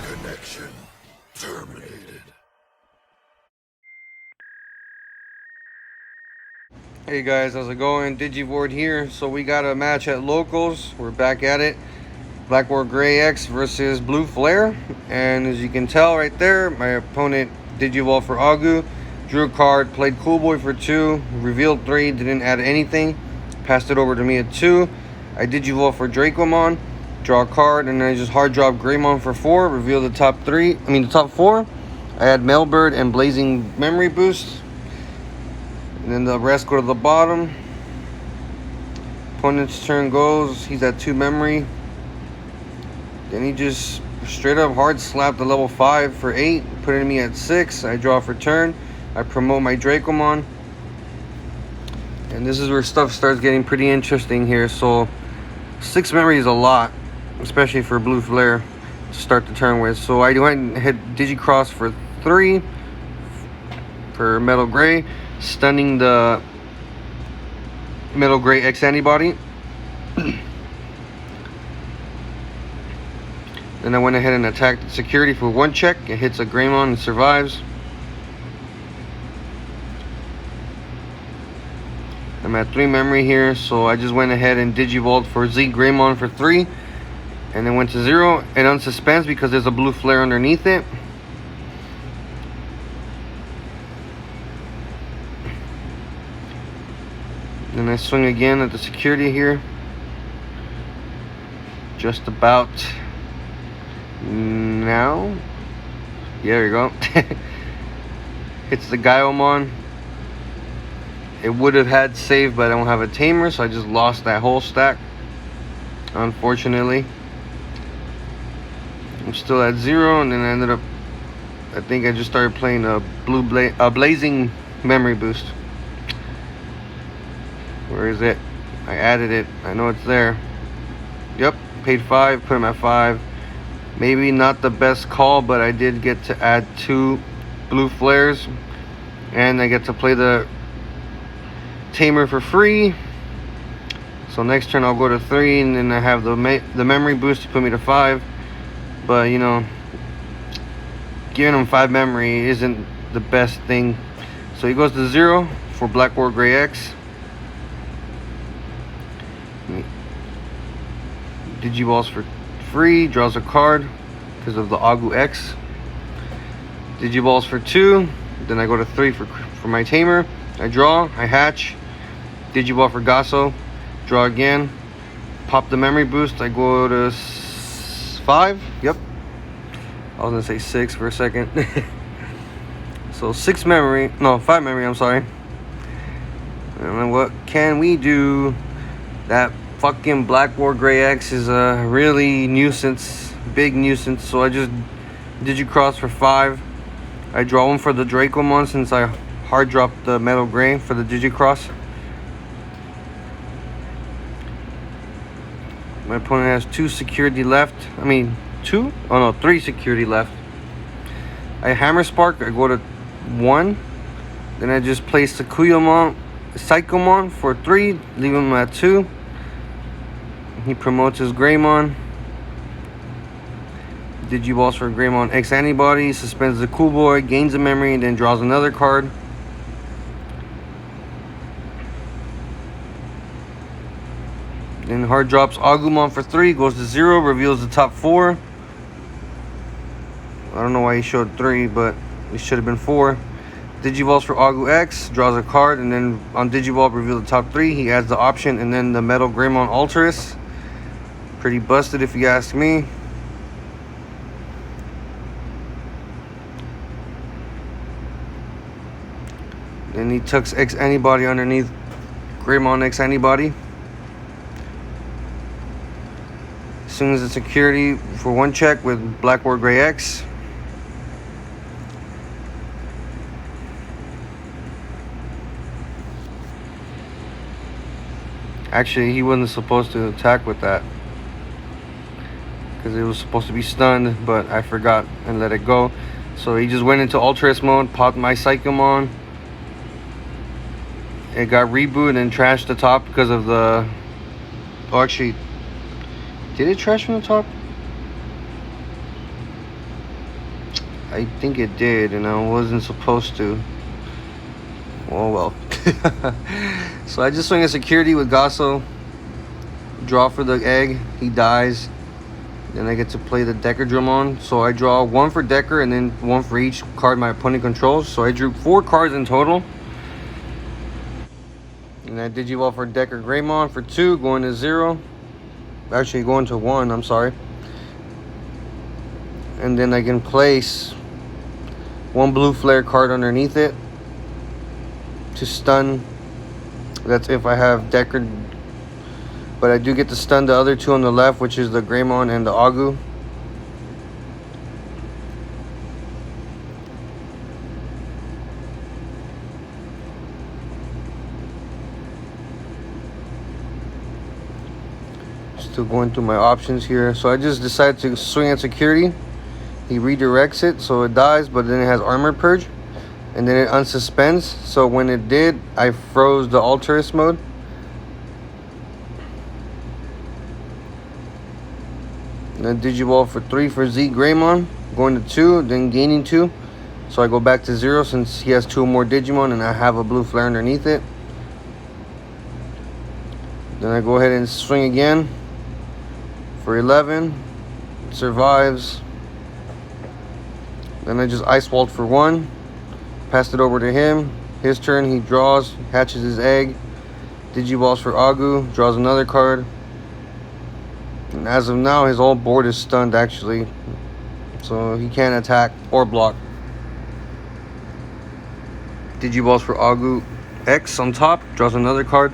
Connection terminated. Hey guys, how's it going? Digivord here. So we got a match at locals. We're back at it. BlackWarGrey X versus Blue Flare. And as you can tell right there, my opponent Digivolved for Agu, drew a card, played Cool Boy for 2, revealed 3, didn't add anything, passed it over to me at 2. I Digivolved for Dracomon, draw a card, and then I just hard drop Greymon for 4, reveal the top 4. I had Mailbird and Blazing Memory Boost. And then the rest go to the bottom. Opponent's turn goes. He's at 2 memory. Then he just straight up hard slapped the level 5 for 8. Putting me at 6. I draw for turn. I promote my Dracomon. And this is where stuff starts getting pretty interesting here. So 6 memory is a lot, especially for Blue Flare to start the turn with. So I went and hit Digicross for 3 for Metal Gray, stunning the Metal Gray X antibody. Then I went ahead and attacked the security for 1 check. It hits a Greymon and survives. I'm at 3 memory here, so I just went ahead and Digivolved for Z Greymon for 3. And then went to 0 and unsuspense because there's a Blue Flare underneath it. Then I swing again at the security here. Just about now. Yeah, there you go. Hits the Gaiomon. It would have had save, but I don't have a tamer, so I just lost that whole stack, unfortunately. I'm still at 0, and then I ended up, I think I just started playing a Blazing Memory Boost. Where is it? I added it. I know it's there. Yep, paid 5, put him at 5. Maybe not the best call, but I did get to add 2 Blue Flares. And I get to play the Tamer for free. So next turn I'll go to 3, and then I have the memory boost to put me to 5. But, you know, giving him 5 memory isn't the best thing. So he goes to 0 for BlackWarGrey X. Digivolves for free, draws a card because of the Agu X. Digivolves for 2, then I go to 3 for my Tamer. I draw, I hatch, Digivolve for Gasso, draw again, pop the memory boost. I go to 5. Yep, I was gonna say 6 for a second. So 5 memory, I'm sorry. And then what can we do? That fucking BlackWarGrey X is a really big nuisance. So I just Digicross for 5. I draw 1 for the Dracomon since I hard dropped the Metal Gray for the Digicross. My opponent has 2 security left. 2? Oh no, 3 security left. I Hammer Spark. I go to 1. Then I just place the Psychomon for 3. Leave him at 2. He promotes his Greymon. Digivolves for Greymon X antibody. Suspends the Cool Boy. Gains a memory. And then draws another card. Then hard drops Agumon for 3. Goes to 0. Reveals the top 4. I don't know why he showed 3, but it should have been 4. Digivolves for Agu X. Draws a card. And then on Digivolve, reveal the top 3. He adds the option. And then the Metal Greymon Alterus. Pretty busted if you ask me. Then he tucks X antibody underneath Greymon X antibody. As soon as the security for 1 check with BlackWarGrey X. Actually, he wasn't supposed to attack with that, because it was supposed to be stunned, but I forgot and let it go. So he just went into Ultras mode, popped my Psychomon. It got rebooted and trashed the top because of the... Oh, actually, Did it trash from the top? I think it did, and I wasn't supposed to. Oh well. So I just swing a security with Gasso. Draw for the egg. He dies. Then I get to play the Decker Digimon. So I draw one for Decker and then one for each card my opponent controls. So I drew 4 cards in total. And I Digivolve for Decker Greymon for 2, going to 0. Actually, going to 1, I'm sorry. And then I can place 1 blue flare card underneath it to stun. That's if I have Decker. But I do get to stun the other 2 on the left, which is the Greymon and the Agu. Still going through my options here. So I just decided to swing at security. He redirects it so it dies, but then it has armor purge. And then it unsuspends. So when it did, I froze the Alterous mode. And then Digivolve for 3 for Z Greymon, going to 2, then gaining 2. So I go back to 0 since he has 2 more Digimon and I have a blue flare underneath it. Then I go ahead and swing again for 11. It survives. Then I just Ice Walled for 1. Passed it over to him. His turn, he draws, hatches his egg. Digivolves for Agu, draws another card. And as of now, his whole board is stunned actually. So he can't attack or block. Digivolves for Agu X on top, draws another card.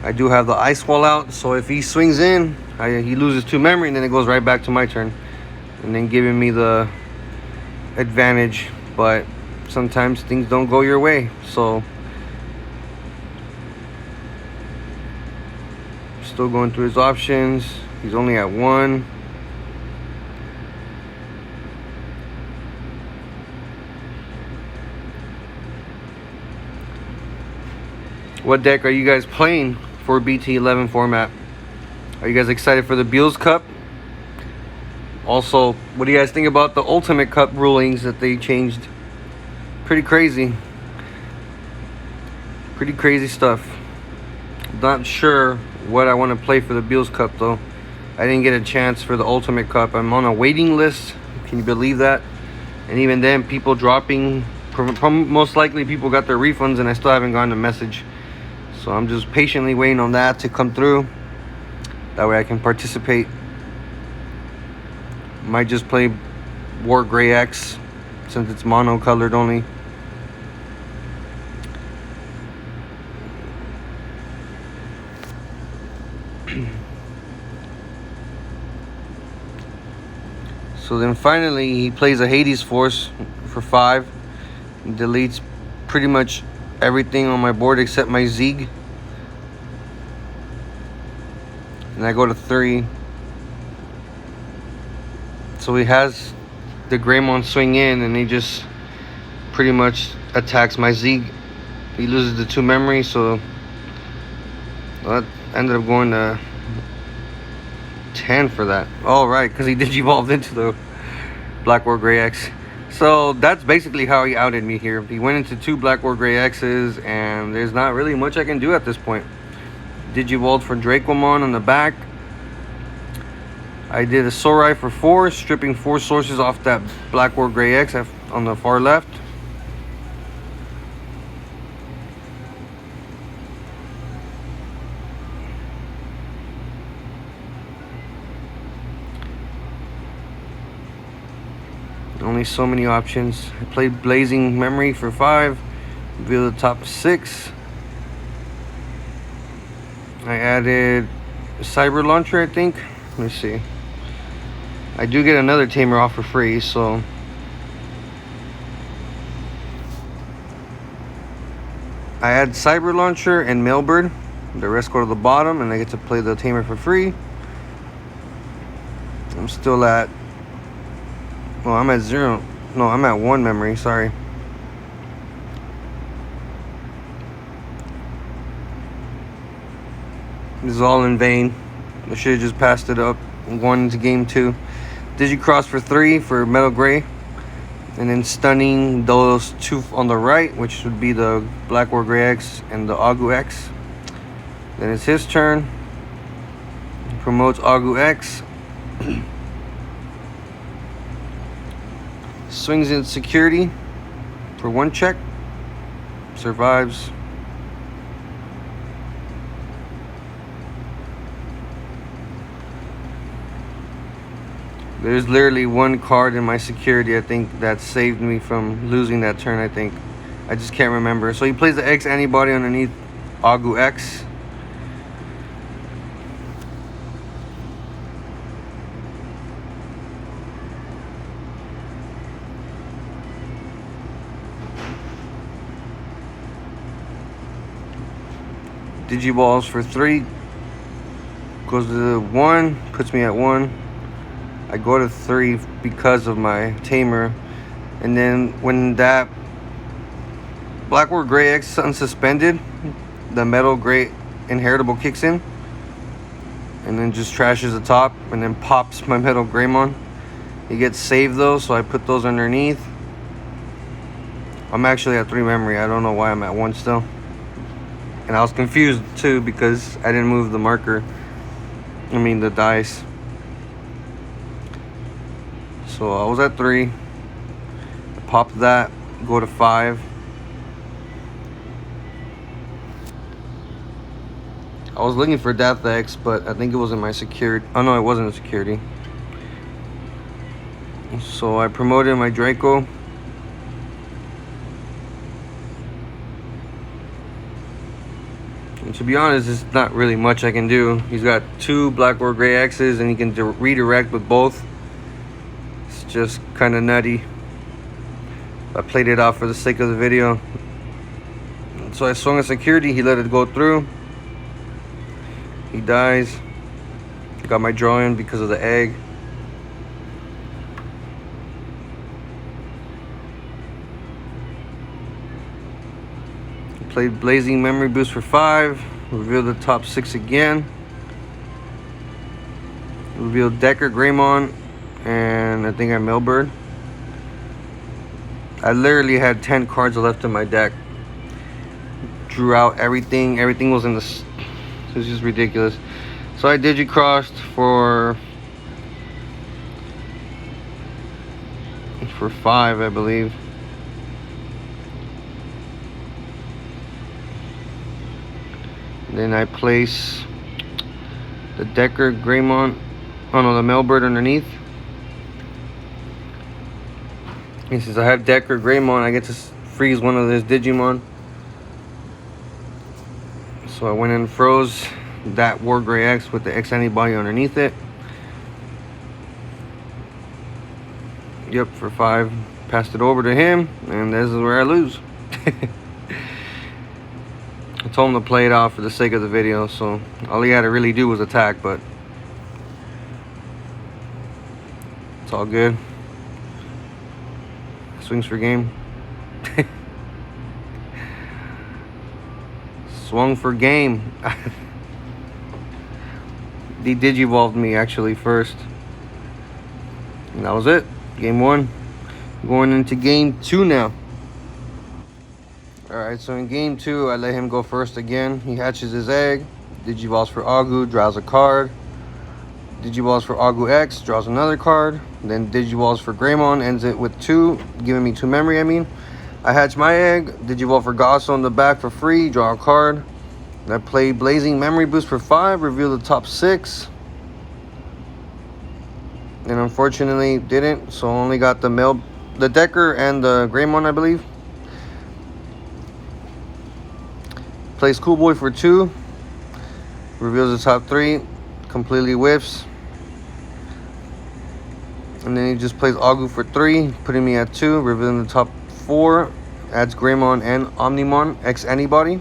I do have the Ice Wall out, so if he swings in, he loses 2 memory, and then it goes right back to my turn. And then giving me the advantage, but sometimes things don't go your way. So still going through his options. He's only at 1. What deck are you guys playing for BT11 format? Are you guys excited for the Beals Cup? Also, what do you guys think about the Ultimate Cup rulings that they changed? Pretty crazy. Pretty crazy stuff. Not sure what I want to play for the Beals Cup though. I didn't get a chance for the Ultimate Cup. I'm on a waiting list. Can you believe that? And even then, people dropping. Most likely people got their refunds and I still haven't gotten a message. So I'm just patiently waiting on that to come through. That way I can participate. Might just play BWGRey X since it's mono colored only. So then finally he plays a Hades Force for 5. Deletes pretty much everything on my board except my Zeeg. And I go to 3. So he has the Greymon swing in and he just pretty much attacks my Zeeg. He loses the 2 memory, so that ended up going to 10 for that. Oh, right, because he Digivolved into the BlackWarGrey X. So that's basically how he outed me here. He went into 2 BlackWarGrey X's, and there's not really much I can do at this point. Digivolved for Dracomon on the back. I did a Sorai for 4, stripping 4 sources off that BlackWarGrey X on the far left. Only so many options. I played Blazing Memory for 5. Reveal the top 6. I added Cyber Launcher, I think. Let me see. I do get another tamer off for free, so I add Cyber Launcher and Mailbird. The rest go to the bottom, and I get to play the tamer for free. I'm still at, well, I'm at 0. No, I'm at 1 memory, sorry. This is all in vain. I should have just passed it up and gone into game 2. Digicross for 3 for Metal Gray. And then stunning those 2 on the right, which would be the BlackWarGrey and the AguX. Then it's his turn. He promotes AguX. Swings in security for 1 check. Survives. There's literally 1 card in my security, I think, that saved me from losing that turn, I think. I just can't remember. So he plays the X antibody underneath AguX. Digiballs for 3. Goes to 1, puts me at 1. I go to 3 because of my tamer. And then when that BlackWarGrey X is unsuspended, the Metal Gray inheritable kicks in. And then just trashes the top and then pops my Metal Greymon. He gets saved though, so I put those underneath. I'm actually at 3 memory. I don't know why I'm at 1 still. And I was confused too because I didn't move the marker. I mean the dice. So I was at 3. I popped that, go to 5. I was looking for Death X, but I think it was in my security. Oh no, it wasn't in security. So I promoted my Draco. And to be honest, there's not really much I can do. He's got 2 BlackWarGrey X's and he can redirect with both. It's just kind of nutty. I played it out for the sake of the video. So I swung a security, he let it go through. He dies. Got my draw in because of the egg. Played Blazing Memory Boost for 5. Revealed the top 6 again. Revealed Decker, Greymon, and I think I Mailbird. I literally had 10 cards left in my deck. Drew out everything. Everything was in the... It was just ridiculous. So I Digicrossed for 5, I believe. Then I place the Decker, Greymon, oh no, the Mailbird underneath. And since I have Decker, Greymon, I get to freeze one of this Digimon. So I went and froze that BWGX X with the X antibody underneath it. Yep, for 5. Passed it over to him, and this is where I lose. I told him to play it out for the sake of the video, so all he had to really do was attack, but it's all good. Swings for game. Swung for game. He digivolved me actually first. And that was it. Game 1. Going into game 2 now. Alright, so in game 2, I let him go first again. He hatches his egg. Digivolves for Agu, draws a card. Digivolves for AguX, draws another card. Then Digivolves for Greymon, ends it with 2, giving me 2 memory, I mean. I hatch my egg. Digivolve for Gosso in the back for free, draw a card. And I play Blazing Memory Boost for 5, reveal the top 6. And unfortunately didn't, so only got the Decker and the Greymon, I believe. Plays Cool Boy for 2. Reveals the top 3. Completely whiffs. And then he just plays Agu for 3, putting me at 2, revealing the top 4. Adds Greymon and Omnimon X antibody.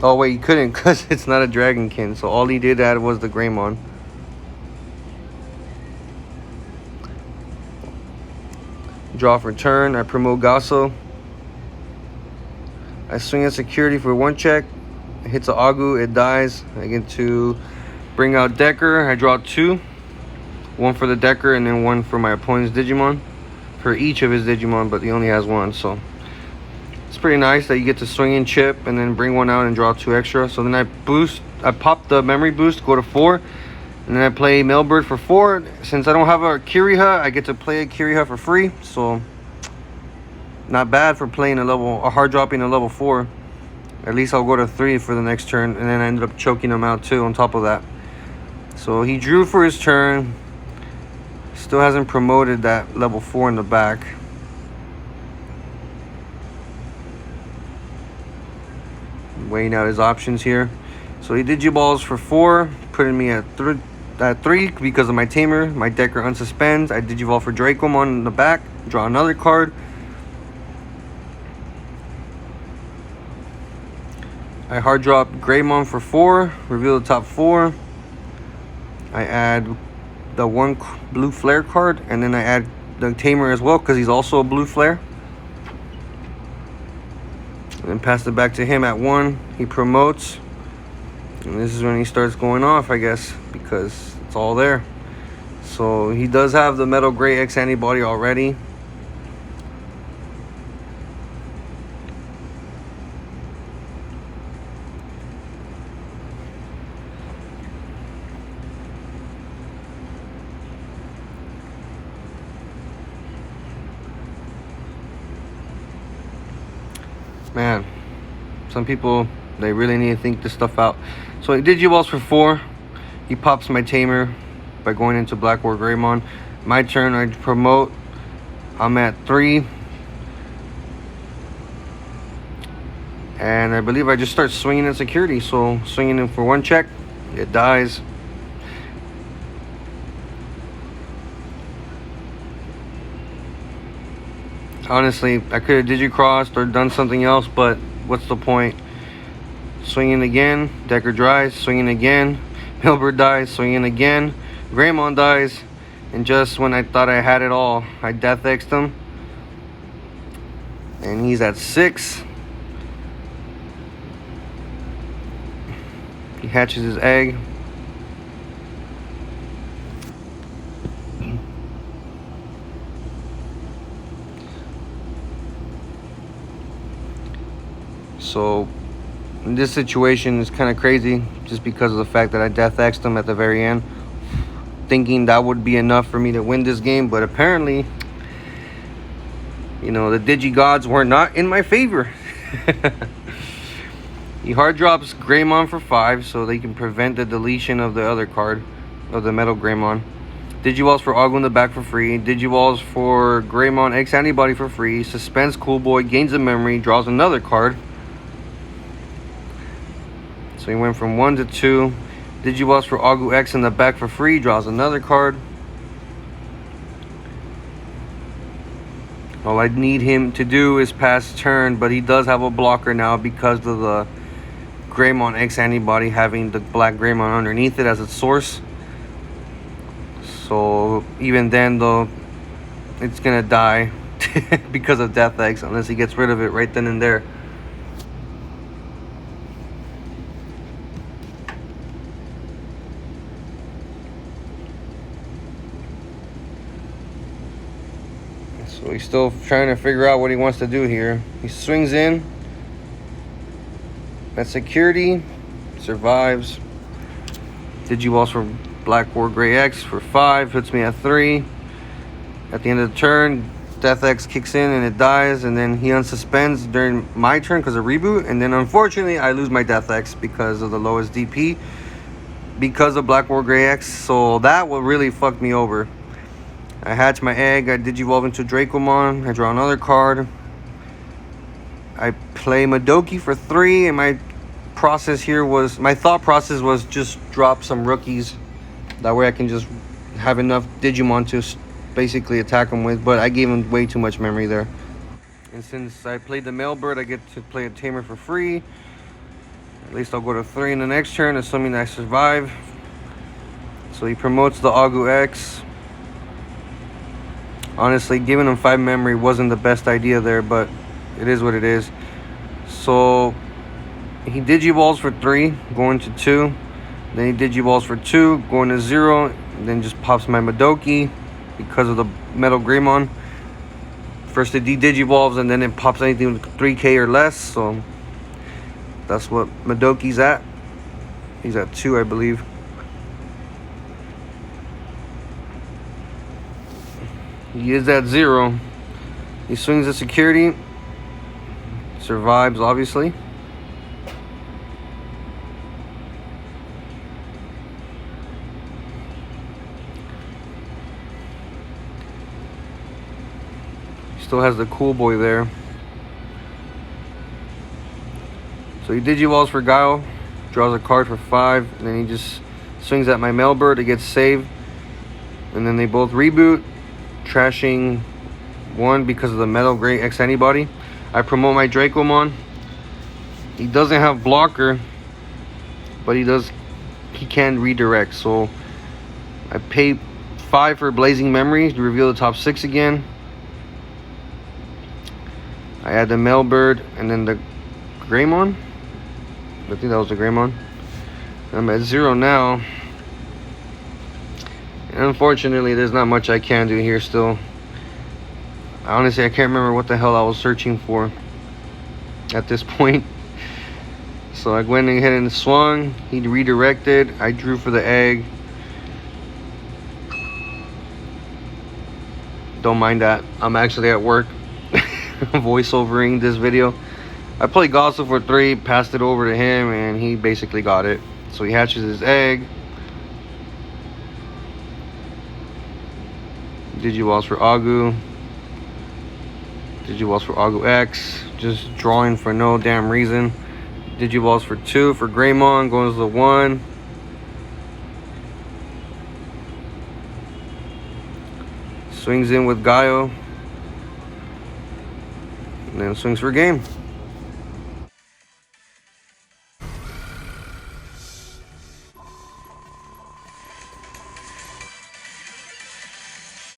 Oh wait, he couldn't because it's not a Dragonkin. So all he did add was the Greymon. Draw for turn. I promote Gosso. I swing a security for 1 check. It hits an Agu, it dies. I get to bring out Decker. I draw 2. 1 for the Decker and then 1 for my opponent's Digimon. For each of his Digimon, but he only has 1, so it's pretty nice that you get to swing in chip and then bring 1 out and draw 2 extra. So then I pop the memory boost, go to 4, and then I play Mailbird for 4. Since I don't have a Kiriha, I get to play a Kiriha for free, so not bad for playing a hard dropping a level 4. At least I'll go to 3 for the next turn, and then I ended up choking him out too on top of that. So he drew for his turn. Still hasn't promoted that level 4 in the back. Weighing out his options here. So he Digiballs for 4, putting me at 3 because of my Tamer. My Decker unsuspends. I Digiball for Dracomon in the back. Draw another card. I hard drop Greymon for 4. Reveal the top 4. I add the 1 blue flare card, and then I add the Tamer as well because he's also a blue flare. And then pass it back to him at 1. He promotes, and this is when he starts going off, I guess, because it's all there. So he does have the Metal Gray X antibody already. Man, some people, they really need to think this stuff out. So he Digiballs for 4. He pops my Tamer by going into BlackWarGreymon. My turn, I promote. I'm at 3. And I believe I just start swinging in security. So swinging in for 1 check, it dies. Honestly, I could have digicrossed or done something else, but what's the point? Swinging again, Decker dries, swinging again, Mailbird dies, swinging again, Greymon dies, and just when I thought I had it all, I Death X'd him. And he's at 6. He hatches his egg. So this situation is kind of crazy just because of the fact that I Death X'd him at the very end, thinking that would be enough for me to win this game. But apparently, you know, the Digi-Gods were not in my favor. He hard drops Greymon for 5 so they can prevent the deletion of the other card, of the Metal Greymon. Digiballs for Agu in the back for free. Digiballs for Greymon X Antibody for free. Suspends Cool Boy, gains a memory, draws another card. So he went from 1 to 2. Digiballs for Agu X in the back for free, draws another card. All I need him to do is pass turn, but he does have a blocker now because of the Greymon X Antibody having the black Greymon underneath it as its source. So even then though, it's gonna die because of Death X unless he gets rid of it right then and there. So he's still trying to figure out what he wants to do here. He swings in. That security survives. Digiballs for BlackWarGrey X for 5. Hits me at 3. At the end of the turn, Death X kicks in and it dies. And then he unsuspends during my turn because of reboot. And then unfortunately, I lose my Death X because of the lowest DP. Because of BlackWarGrey X. So that will really fuck me over. I hatch my egg, I Digivolve into Dracomon, I draw another card. I play Madoki for 3, and my thought process was just drop some rookies. That way I can just have enough Digimon to basically attack him with, but I gave him way too much memory there. And since I played the Mailbird, I get to play a Tamer for free. At least I'll go to 3 in the next turn, assuming I survive. So he promotes the Agu X. Honestly, giving him 5 memory wasn't the best idea there, but it is what it is. So He Digivolves for 3, going to 2. Then he Digivolves for 2, going to 0. And then just pops my Madoki because of the Metal Greymon. First it Digivolves and then it pops anything with 3k or less. So that's what Madoki's at. He's at 2, I believe. He is at 0. He swings the security. Survives, obviously. Still has the cool boy there. So he Digivolves for Guile, draws a card for 5, and then he just swings at my Mailbird. It gets saved, and then they both reboot, trashing 1 because of the Metal Gray X Antibody. I promote my Dracomon. He doesn't have blocker, but he can redirect. So I pay 5 for Blazing Memories to reveal the top 6 again. I add the Mailbird and then the Greymon. I think that was the Greymon. I'm at 0 now. And unfortunately, there's not much I can do here still. Honestly, I can't remember what the hell I was searching for at this point. So I went ahead and swung. He redirected. I drew for the egg. Don't mind that. I'm actually at work. Voiceovering this video. I played Gossip for 3, passed it over to him, and he basically got it. So he hatches his egg. Digivolves for Agu. Digivolves for Agu X. Just drawing for no damn reason. Digivolves for 2 for Greymon. Goes to 1. Swings in with Gaio. And then swings for game.